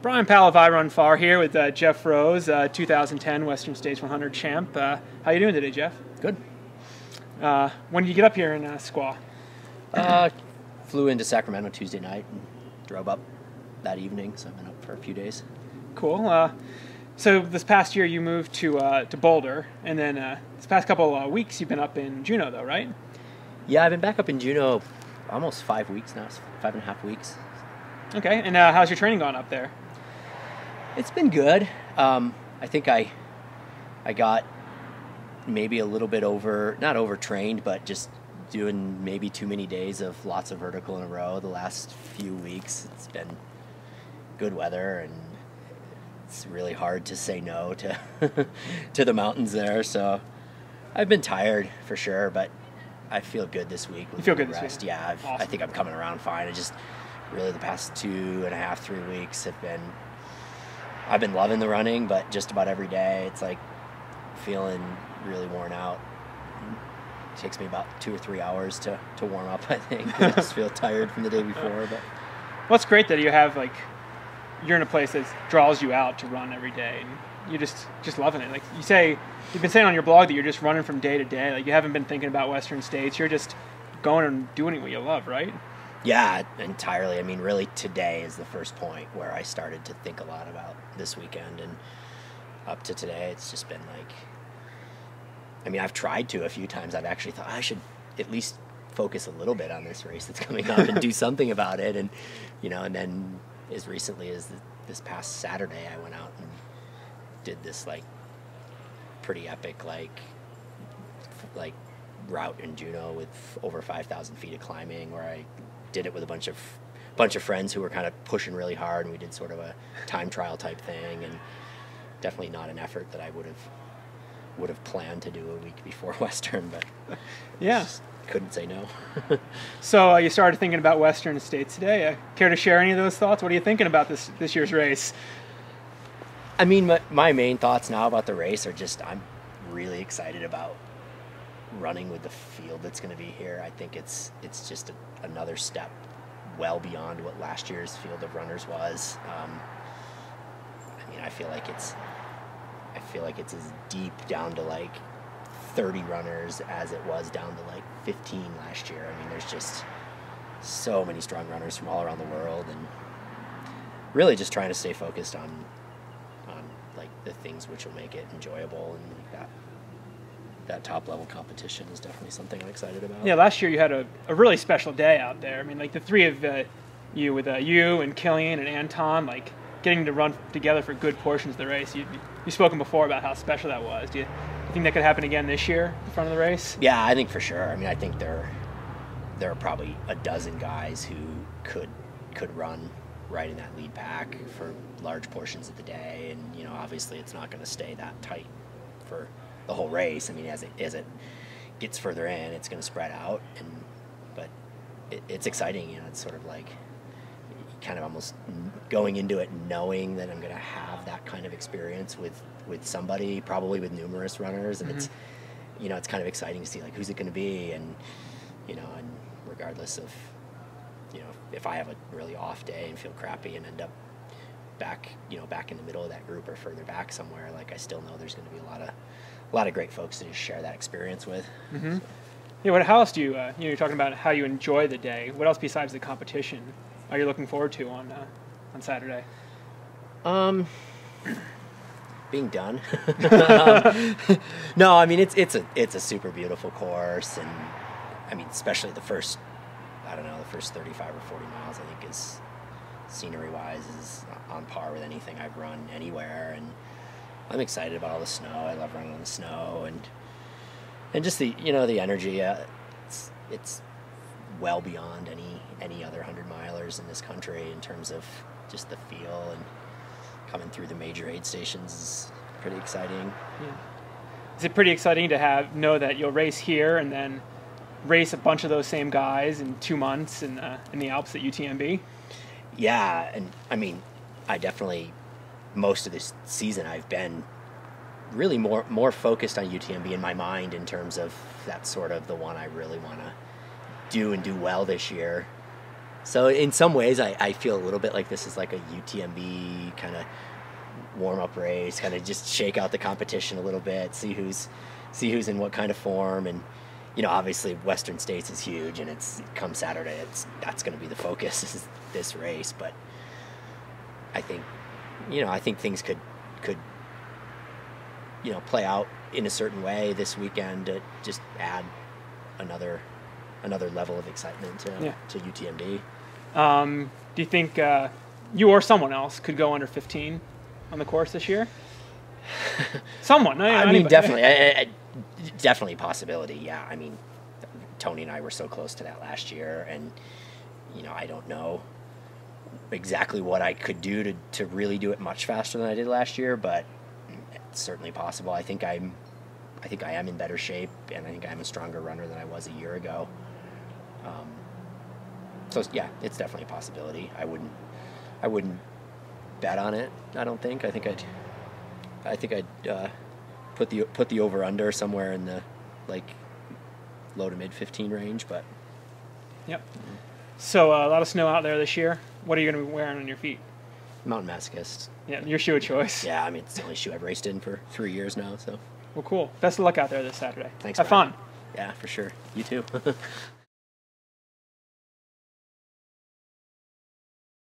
Bryon Powell of iRunFar here with Geoff Roes, 2010 Western States 100 champ. How you doing today, Geoff? Good. When did you get up here in Squaw? Flew into Sacramento Tuesday night and drove up that evening, so I've been up for a few days. Cool. So this past year you moved to Boulder, and then this past couple of weeks you've been up in Juneau, though, right? Yeah, I've been back up in Juneau almost 5 weeks now, 5.5 weeks. Okay, and how's your training going up there? It's been good. I think I got maybe a little bit not overtrained, but just doing maybe too many days of lots of vertical in a row the last few weeks. It's been good weather, and it's really hard to say no to to the mountains there. So I've been tired for sure, but I feel good this week. You feel good this week? Yeah, Awesome. I think I'm coming around fine. I just really the past 2.5, 3 weeks I've been loving the running, but just about every day it's like feeling really worn out. It takes me about 2 or 3 hours to warm up, I think. I just feel tired from the day before. But well, it's great that you have you're in a place that draws you out to run every day, and you're just loving it. Like you've been saying on your blog that you're just running from day to day. Like you haven't been thinking about Western States. You're just going and doing what you love, right? Yeah, entirely. I mean, really today is the first point where I started to think a lot about this weekend, and up to today it's just been I've tried to a few times. I've actually thought I should at least focus a little bit on this race that's coming up and do something about it. And and then as recently as this past Saturday, I went out and did this pretty epic route in Juneau with over 5,000 feet of climbing, where I did it with a bunch of friends who were kind of pushing really hard, and we did sort of a time trial type thing, and definitely not an effort that I would have planned to do a week before Western, but yeah, just couldn't say no. So you started thinking about Western States today. Care to share any of those thoughts? What are you thinking about this year's race? I mean, my main thoughts now about the race are just I'm really excited about running with the field that's going to be here. I think it's just another step well beyond what last year's field of runners was. I feel like it's as deep down to 30 runners as it was down to 15 last year. I mean, there's just so many strong runners from all around the world, and really just trying to stay focused on the things which will make it enjoyable, and that top level competition is definitely something I'm excited about. Yeah, last year you had a really special day out there. I mean, the three of you with you and Killian and Anton, getting to run together for good portions of the race. You've spoken before about how special that was. Do you think that could happen again this year in front of the race? Yeah, I think for sure. I mean, I think there are probably a dozen guys who could run right in that lead pack for large portions of the day, and obviously it's not going to stay that tight for the whole race. I mean, as it gets further in, it's going to spread out, but it's exciting. It's sort of kind of almost going into it knowing that I'm going to have that kind of experience with somebody, probably with numerous runners, and Mm-hmm. it's kind of exciting to see who's it going to be, and and regardless of if I have a really off day and feel crappy and end up back in the middle of that group or further back somewhere, I still know there's going to be a lot of great folks to just share that experience with. Mm-hmm. Yeah. How else do you you're talking about how you enjoy the day? What else besides the competition are you looking forward to on Saturday? Being done. No, I mean it's a super beautiful course, and I mean especially the first 35 or 40 miles I think is scenery wise is on par with anything I've run anywhere, and I'm excited about all the snow. I love running on the snow, and just the the energy. It's well beyond any other 100-milers in this country in terms of just the feel, and coming through the major aid stations is pretty exciting. Yeah. Is it pretty exciting to know that you'll race here and then race a bunch of those same guys in 2 months in the Alps at UTMB? Yeah, and I mean, I definitely, most of this season I've been really more focused on UTMB in my mind, in terms of that's sort of the one I really want to do and do well this year. So in some ways, I feel a little bit like this is like a UTMB kind of warm-up race, kind of just shake out the competition a little bit, see who's in what kind of form, and obviously Western States is huge, and it's come Saturday, that's going to be the focus is this race. But I think things could play out in a certain way this weekend to just add another level of excitement to UTMB. Do you think you or someone else could go under 15 on the course this year? Someone. I mean, definitely. Definitely a possibility, yeah. I mean, Tony and I were so close to that last year, and, I don't know exactly what I could do to really do it much faster than I did last year, but it's certainly possible. I think I am in better shape, and I think I'm a stronger runner than I was a year ago. So yeah, it's definitely a possibility. I wouldn't bet on it. I don't think. I think I'd put the over under somewhere in the low to mid 15 range. But yep. So a lot of snow out there this year. What are you going to be wearing on your feet? Mountain Masochist. Yeah, your shoe of choice. Yeah, I mean, it's the only shoe I've raced in for 3 years now. So. Well, cool. Best of luck out there this Saturday. Thanks. Have fun. Yeah, for sure. You too.